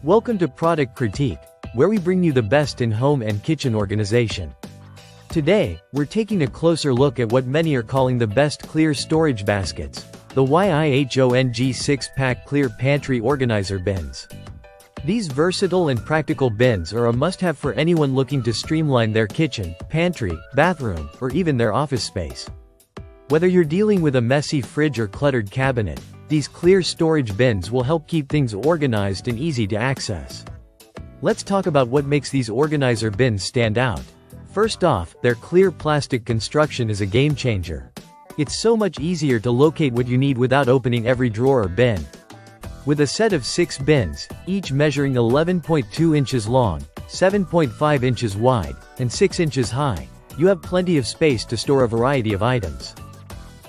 Welcome to Product Critique, where we bring you the best in home and kitchen organization. Today, we're taking a closer look at what many are calling the best clear storage baskets, the YIHONG 6-pack clear pantry organizer bins. These versatile and practical bins are a must-have for anyone looking to streamline their kitchen, pantry, bathroom, or even their office space. Whether you're dealing with a messy fridge or cluttered cabinet, these clear storage bins will help keep things organized and easy to access. Let's talk about what makes these organizer bins stand out. First off, their clear plastic construction is a game changer. It's so much easier to locate what you need without opening every drawer or bin. With a set of 6 bins, each measuring 11.2 inches long, 7.5 inches wide, and 6 inches high, you have plenty of space to store a variety of items.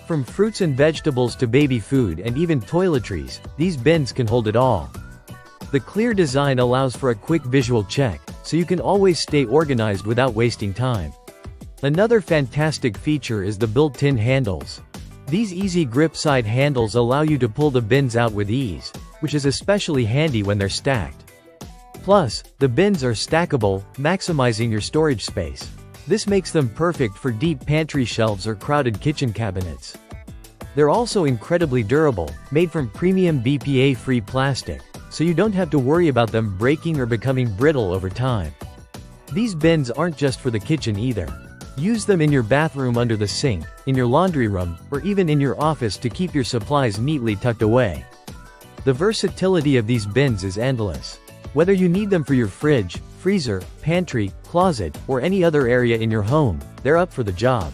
From fruits and vegetables to baby food and even toiletries, these bins can hold it all. The clear design allows for a quick visual check, so you can always stay organized without wasting time. Another fantastic feature is the built-in handles. These easy grip side handles allow you to pull the bins out with ease, which is especially handy when they're stacked. Plus, the bins are stackable, maximizing your storage space. This makes them perfect for deep pantry shelves or crowded kitchen cabinets. They're also incredibly durable, made from premium BPA-free plastic, so you don't have to worry about them breaking or becoming brittle over time. These bins aren't just for the kitchen either. Use them in your bathroom under the sink, in your laundry room, or even in your office to keep your supplies neatly tucked away. The versatility of these bins is endless. Whether you need them for your fridge, freezer, pantry, closet, or any other area in your home, they're up for the job.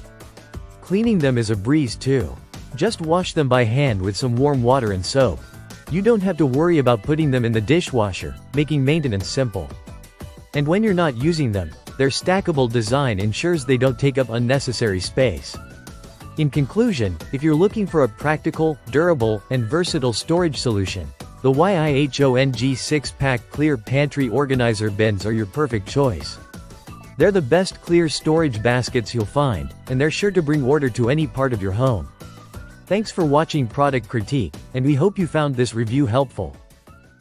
Cleaning them is a breeze too. Just wash them by hand with some warm water and soap. You don't have to worry about putting them in the dishwasher, making maintenance simple. And when you're not using them, their stackable design ensures they don't take up unnecessary space. In conclusion, if you're looking for a practical, durable, and versatile storage solution, the YIHONG 6-pack clear pantry organizer bins are your perfect choice. They're the best clear storage baskets you'll find, and they're sure to bring order to any part of your home. Thanks for watching Product Critique, and we hope you found this review helpful.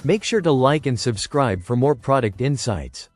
Make sure to like and subscribe for more product insights.